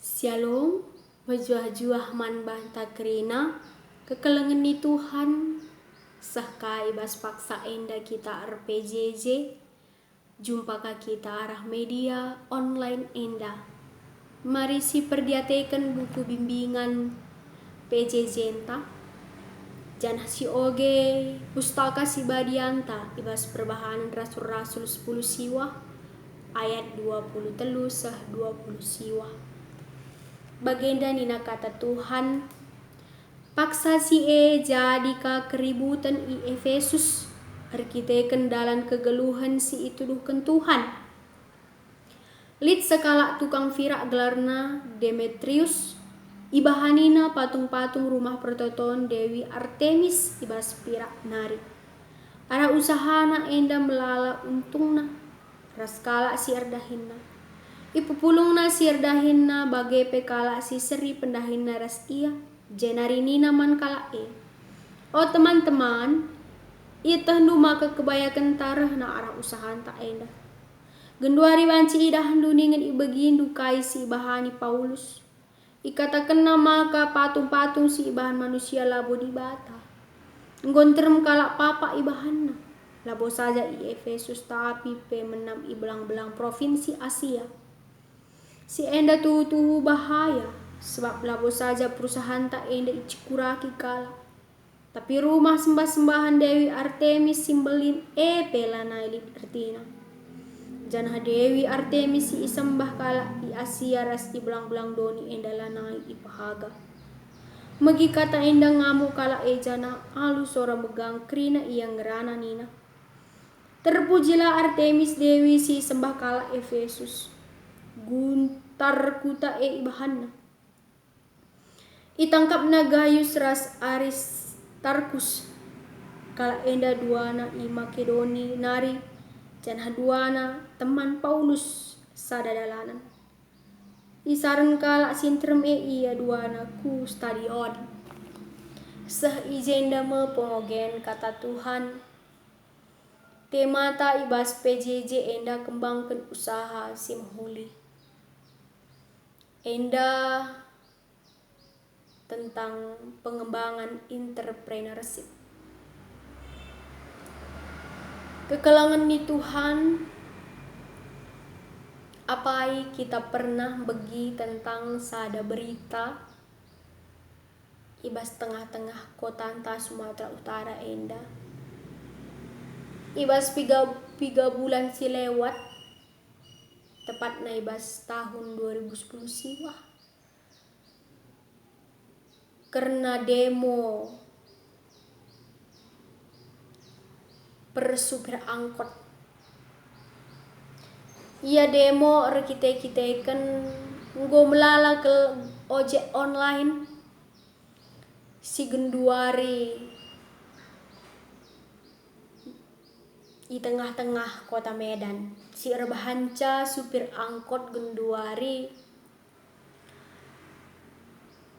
Shalom, wajuah-juah man banta kerina, kekelengan ni Tuhan, sahkai bas paksa enda kita RPJJ, jumpa ka kita arah media online enda. Mari si perdiatekan buku bimbingan PJJ enta, janah si oge pustaka si badianta, ibas perbahanan rasul-rasul 10 siwa, ayat 23 sah 20 siwa. Bagenda nina kata Tuhan, paksa si jadi ka keributan i Efesus, arkiteken dalam kegeluhan si itu duhkan Tuhan. Lid sekala tukang firak gelarna Demetrius, ibahanina patung-patung rumah pertoton Dewi Artemis ibas pirak nari. Ara usahana enda melala untungna, raskala si erdahinna. Ipupulungna si erdahinna bagai pekala si seri pendahinna ras ia, jenarinina man kala e. Oh teman-teman, itah maka kebayakan tarah na arah usahaan tak enda. Genduari banci idah duningan ibagin dukai si ibahani Paulus. Ikatakan maka patung-patung si ibahan manusia labo di bata. Nggonterem kala papa ibahanna. Labo saja i Efesus tapi pe menam ibelang-belang provinsi Asia. Si enda tuhu bahaya sebab labo saja perusahaan tak enda icikuraki kala. Tapi rumah sembah-sembahan Dewi Artemis simbelin pelana ilit artina. Janah Dewi Artemis si isembah kala i Asia ras i belang-belang doni enda lanai ipahaga. Megi kata enda ngamu kala jana alus ora megang krina iya ngerana nina. Terpujilah Artemis Dewi si sembah kala Efesus. Guntar kuta ibahanna. Itangkap na Gaius ras Aristarkus. Kala enda duana i Makedoni nari. Janah duana teman Paulus sadadalanan. Isaran kala sintrem iya duana ku stadion. Seh ijenda me pengogen kata Tuhan. Temata ibas PJJ enda kembangkan usaha si mahuli. Enda tentang pengembangan entrepreneurship. Kekelangan ni Tuhan, apai kita pernah begi tentang sada berita ibas tengah-tengah kota anta Sumatera Utara enda. Ibas piga bulan si lewat, tepat na ibas tahun 2010 siwa. Karena demo per supir angkot. Ia demo kita-kitakan nggo melala ke ojek online si genduari di tengah-tengah kota Medan. Si erbahanca supir angkot genduari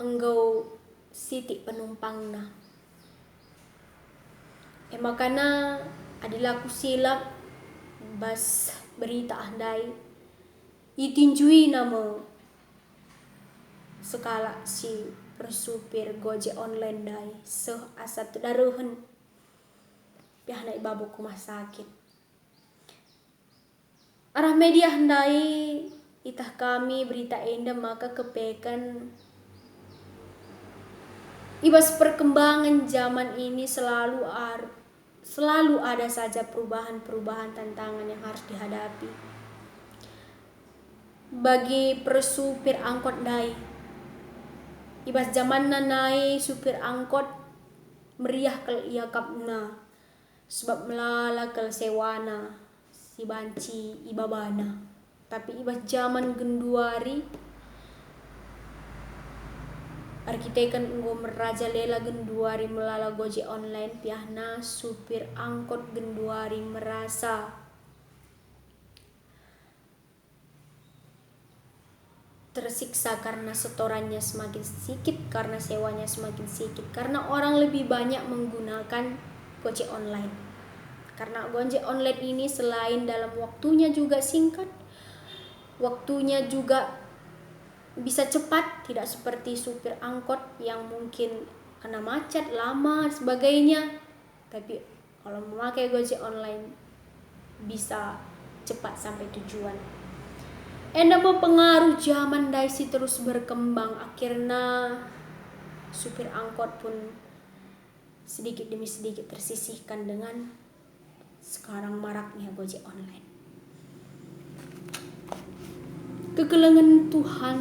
enggau siti penumpangna. Makana adilaku silap bas berita andai itinjui nama sekala si persupir gojek online dai seh asat daruhan pihana ibabu rumah sakit. Arah media handai itah kami berita enda maka kepekan ibas perkembangan zaman ini selalu ada saja perubahan-perubahan tantangan yang harus dihadapi. Bagi persupir angkot dai, ibas zaman nanai supir angkot meriah kel ia kapna sebab melala kel sewana si banci ibabana. Tapi ibas zaman genduari arkitekan nggo meraja lela genduari melala gojek online piahna supir angkot genduari merasa tersiksa karena setorannya semakin sedikit, karena sewanya semakin sedikit, karena orang lebih banyak menggunakan gojek online. Karena gojek online ini selain dalam waktunya juga singkat, waktunya juga bisa cepat, tidak seperti supir angkot yang mungkin kena macet lama sebagainya. Tapi kalau memakai Gojek online bisa cepat sampai tujuan. Enda mempengaruh zaman daisi terus berkembang, akhirnya supir angkot pun sedikit demi sedikit tersisihkan dengan sekarang maraknya Gojek online. Kekelengan Tuhan,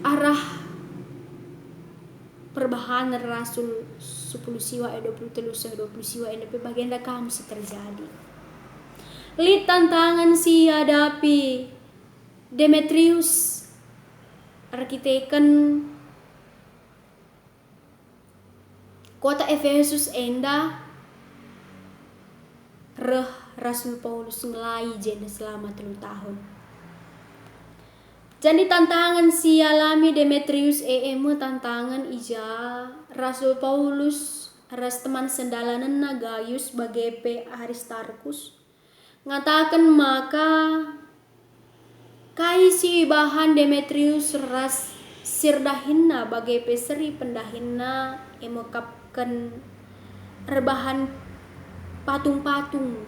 arah perbahan Rasul 10 siwa 23 20 siwa NDP bagian dah kamu si terjadi. Lid tantangan si hadapi Demetrius arkiteken kota Efesus enda reh Rasul Paulus ngelai jenda selama 3 tahun. Jadi tantangan si alami Demetrius tantangan ija Rasul Paulus ras teman sendalanan Gaius bagepe Aristarkus ngatakan maka kai si bahan Demetrius ras sirdahinna bagepe seri pendahinna emokapkan rebahan patung-patung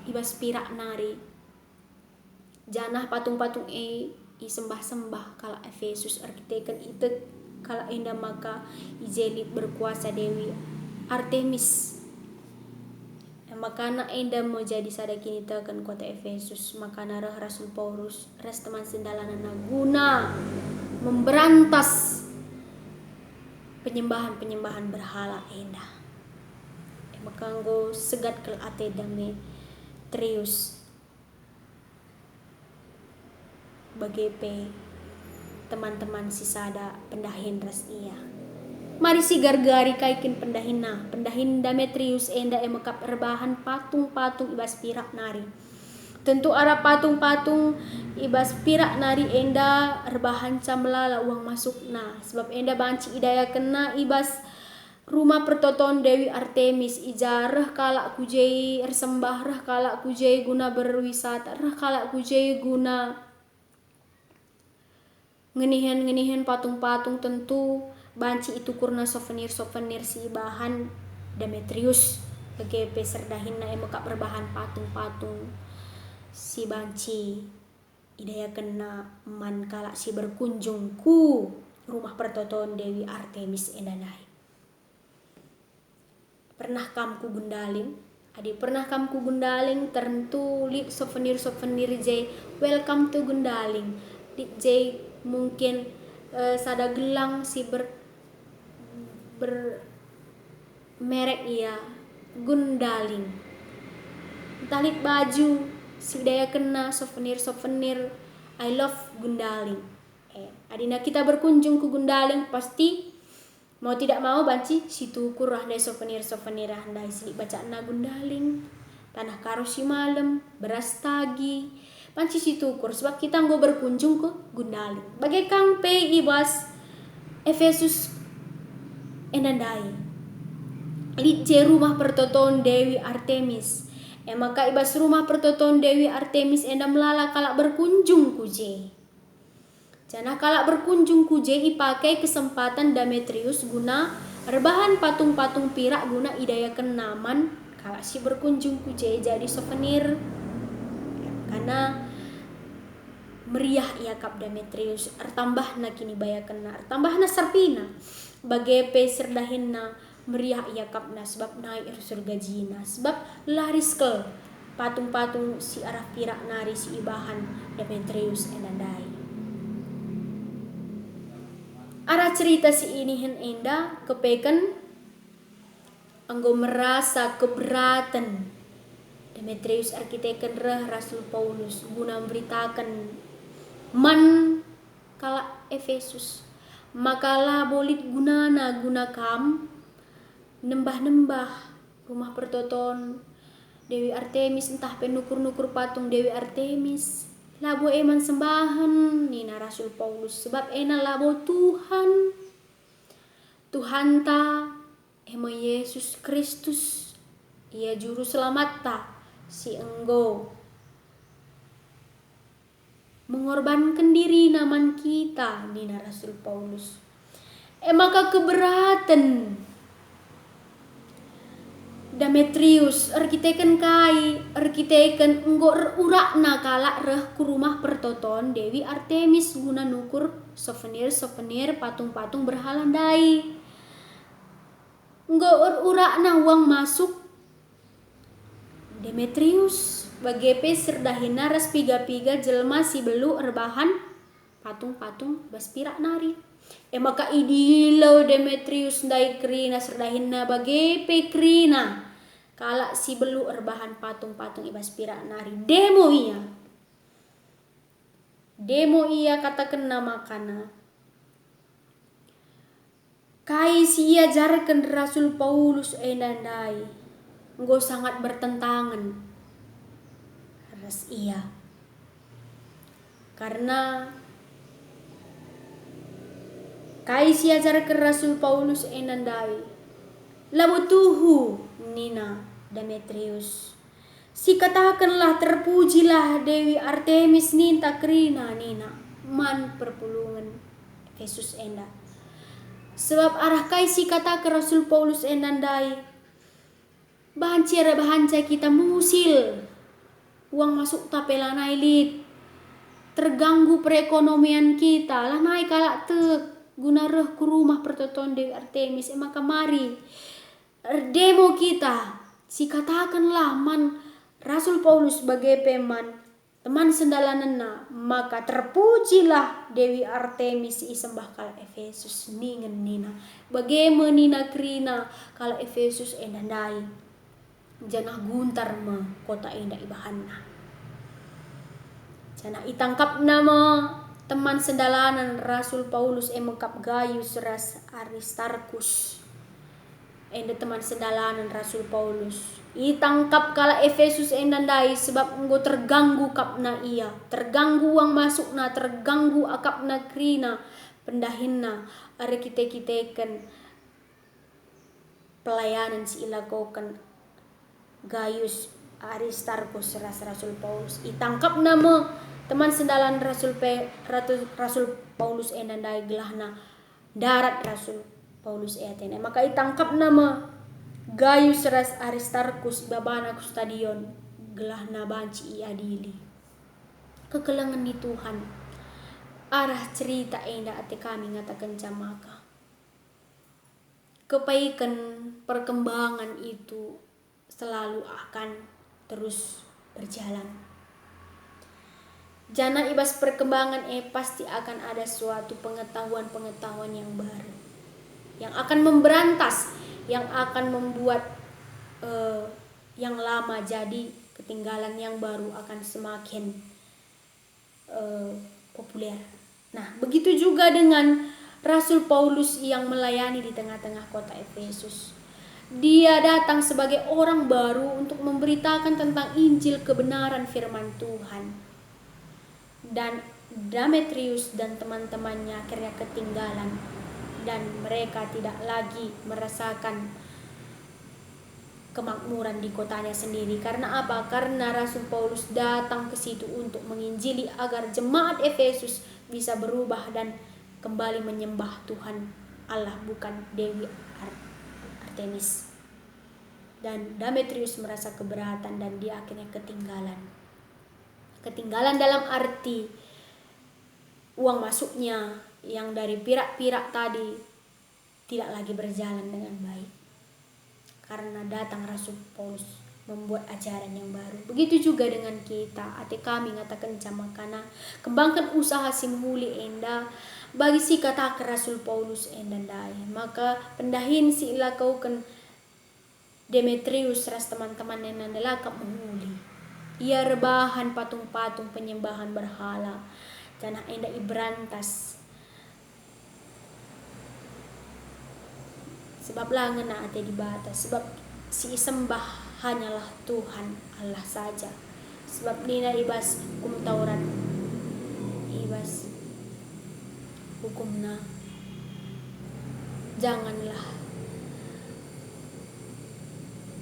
ibas pirak nari janah patung-patung sembah-sembah kala Efesus arkiteken itu kala enda maka ijelit berkuasa Dewi Artemis makana enda mau jadi sadakini tekan kota Efesus makana Rasul Paulus ras teman sendalanan guna memberantas penyembahan berhala enda makanggo segat kel ate Demetrius bagepe teman-teman sisada pendahin ras iya. Mari si gargari kaikin pendahin Demetrius enda emekap rebahan patung-patung ibas pirak nari. Tentu arah patung-patung ibas pirak nari enda rebahan camlala uang masuk nah sebab enda banci idaya kena ibas rumah pertoton Dewi Artemis ijarah kalak kujei ersembah rah kalak kujei guna berwisata rah kalak kujei guna ngenihan patung-patung tentu banci itu kurna souvenir si bahan Demetrius bagepe serdahinna emekap berbahan patung-patung si banci idaya kena man kalak si berkunjung ku rumah pertoton Dewi Artemis endanai. Pernah kamku gundaling tentu lip souvenir jay welcome to Gundaling lip jay mungkin sada gelang si merek iya Gundaling talit baju si daya kena souvenir I love Gundaling adina kita berkunjung ke Gundaling pasti mau tidak mau banci situ kurah dai souvenir handai si baca na Gundaling tanah karo si malam beras tagi panci situ kur sebab kita nggo berkunjung ke Gundaling bagai kang pe ibas Efesus enandai lice rumah pertoton Dewi Artemis maka ibas rumah pertoton Dewi Artemis enda melala kalak berkunjung kuje jana kalak berkunjung kuje ipakai kesempatan Demetrius guna rebahan patung-patung pirak guna idaya kenaman kalak si berkunjung kuje jadi souvenir karena meriah ia kap Demetrius artambahna kini baya kena artambahna sarpina bagepe serdahinna meriah ia kapna sebab naik surga jina sebab laris ke patung-patung si arah pirak nari si ibahan Demetrius enandai arah cerita si ini enda kepeken anggo merasa keberatan Demetrius arkiteken Rasul Paulus guna memberitakan man kala Efesus makalah bolit gunana guna kam nembah rumah pertoton Dewi Artemis entah penukur patung Dewi Artemis labo eman sembahan nina Rasul Paulus sebab ena labo Tuhan ta emo Yesus Kristus ia juru selamat ta si enggo mengorbankan diri naman kita, nina Rasul Paulus. Maka keberatan Demetrius arkiteken kai arkiteken nggo urakna kalak reh ku rumah pertoton Dewi Artemis guna nukur souvenir patung-patung berhalandai. Nggo urakna uang masuk Demetrius bagepe serdahina ras piga-piga jelma si belu erbahan patung-patung baspirak nari. Maka idilau Demetrius ndai krina serdahina bagepe krina kalak si belu erbahan patung-patung baspirak nari. Demo iya katakan nama kana kai si ia jarkan Rasul Paulus enandai nggo sangat bertentangan ras iya, karena kai si ajarkan Rasul Paulus enandai labutuhu nina Demetrius si katakanlah terpujilah Dewi Artemis ninta krina nina man perpulungan Efesus enda. Sebab arah kai si kata ke Rasul Paulus enandai bahanca kita musil uang masuk tapela nailit terganggu perekonomian kita lah naik kalak te guna reh ku rumah pertoton Dewi Artemis. Maka mari demo kita si katakanlah man Rasul Paulus sebagai peman teman sendalanena maka terpujilah Dewi Artemis isembah kala Efesus ningen nina bagaimana nina krina kala Efesus endandai janah guntar me kota enda ibahanna janah itangkap nama teman sendalanan Rasul Paulus emengkap Gaius ras Aristarkus enda teman sendalanan Rasul Paulus itangkap kala Efesus endandai sebab enggo terganggu kapna ia terganggu uang masukna terganggu akapna krina pendahinna are kiteken pelayanan si ilakokan Gaius Aristarkus ras Rasul Paulus itangkap nama teman sendalan Rasul Paulus endandai gelahna darat Rasul Paulus Athena. Maka itangkap nama Gaius ras Aristarkus babana ku stadion gelahna banci iadili kekelengan di Tuhan arah cerita enda ate kami ngatakan jamaka kebaikan perkembangan itu selalu akan terus berjalan. Jana ibas perkembangan pasti akan ada suatu pengetahuan yang baru yang akan memberantas, yang akan membuat yang lama jadi ketinggalan, yang baru akan semakin populer. Nah, begitu juga dengan Rasul Paulus yang melayani di tengah-tengah kota Efesus. Dia datang sebagai orang baru untuk memberitakan tentang Injil kebenaran firman Tuhan. Dan Demetrius dan teman-temannya akhirnya ketinggalan dan mereka tidak lagi merasakan kemakmuran di kotanya sendiri. Karena apa? Karena Rasul Paulus datang ke situ untuk menginjili agar jemaat Efesus bisa berubah dan kembali menyembah Tuhan Allah bukan Dewi Artemis. Dan Demetrius merasa keberatan dan dia akhirnya ketinggalan. Ketinggalan dalam arti uang masuknya yang dari pirak-pirak tadi tidak lagi berjalan dengan baik. Karena datang Rasul Paulus membuat ajaran yang baru. Begitu juga dengan kita. Ate kami ngatakan jamakana kembangkan usaha simhuli enda bagi si kata ke Rasul Paulus endandai. Maka pendahin si ilakaukan Demetrius ras teman-teman yang nandalakap menghuli. Ia rebahan patung-patung penyembahan berhala. Janah enda ibrantas. Sebab langen na ate dibatas. Sebab si isembah hanyalah Tuhan Allah saja. Sebab nina ibas hukum Taurat. Ibas hukumna. Janganlah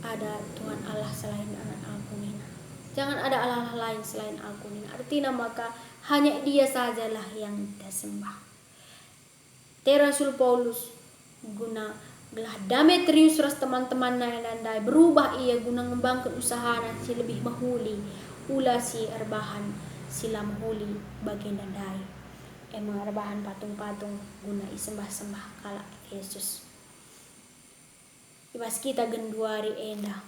ada Tuhan Allah selain anak aku nina. Jangan ada Allah lain selain aku nina. Artinya maka Hanya Dia sajalah yang kita sembah. Rasul Paulus guna gelah Demetrius ras teman-teman nandai berubah ia guna ngembangkan usaha si lebih mahuli ula si erbahan sila mahuli bagian nandai emang erbahan patung-patung guna isembah-sembah kala Yesus. Ibas kita genduari enda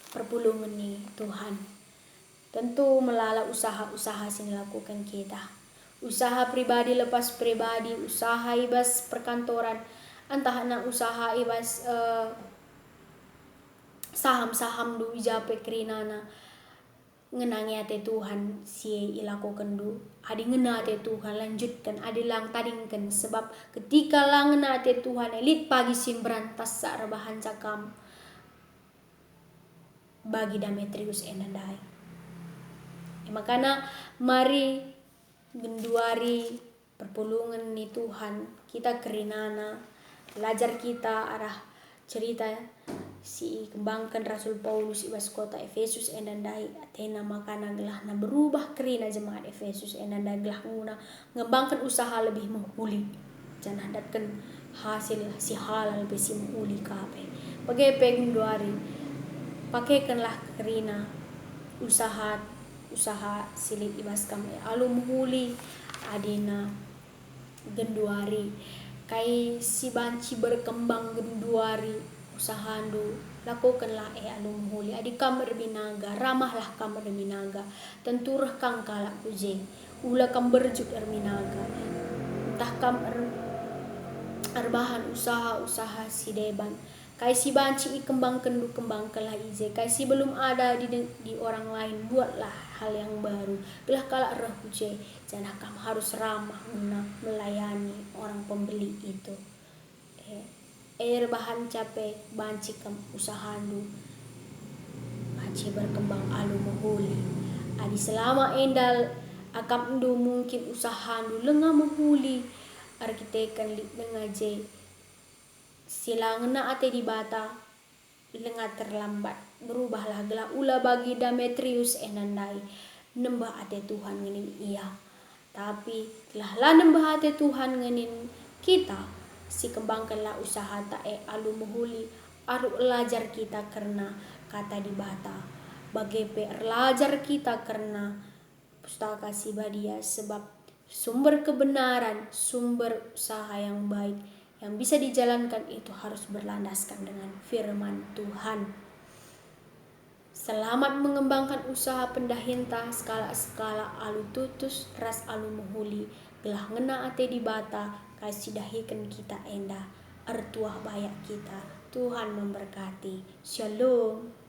perpulungan nih Tuhan. Tentu melala usaha-usaha sini lakukan kita. Usaha pribadi lepas pribadi, usaha ibas perkantoran, entah na usaha ibas saham-saham du ijape kerinana ngenangi ate Tuhan si ilakukan du. Adi ngena ate Tuhan lanjutkan, adi lang tadingkan sebab ketika lang ngena ate Tuhan elit pagi simberantas sa rebahan cakam bagi Demetrius enandai. Makanya mari genduari perpulungan ni Tuhan kita kerinana belajar kita arah cerita si kembangkan Rasul Paulus ibas kota Efesus enandai Athena makana gelah na berubah kerina jemaat Efesus enandai gelah nguna ngembangkan usaha lebih menghuli jangan datkan hasil si halal besi menghuli kape bagai genduari pakaikanlah kerina usaha silit ibas kami alum huli adina genduari kai si banci berkembang genduari usahandu lakukanlah alum huli adi kamar binaga ramahlah kamar binaga tenturah kang kalak kuje ula kam berjuk erminaga entah kam arbahan usaha si deban kai si banci kembangkan lah ije kai si belum ada di orang lain buatlah hal yang baru belah kala roh kuje jangan kamu harus ramah guna melayani orang pembeli itu bahan capek banci kam usahandu banci berkembang alu mahuli adi selama endal akam ndu mungkin usahandu lenga mahuli arkitekan li dengaje silang na ate di bata lengat terlambat berubahlah gelah ula bagi Demetrius enandai nembah ate Tuhan ngenin iya tapi telah nembah ate Tuhan ngenin kita si kembangkanlah usaha tae alu muhuli aru lajar kita karena kata di bata bagai lajar kita karena pustaka si badia sebab sumber kebenaran sumber usaha yang baik yang bisa dijalankan itu harus berlandaskan dengan firman Tuhan. Selamat mengembangkan usaha pendahinta skala alu tutus ras alu muhuli gelah ngena ate di bata kasih dahikan kita enda artuah bayak kita. Tuhan memberkati. Shalom.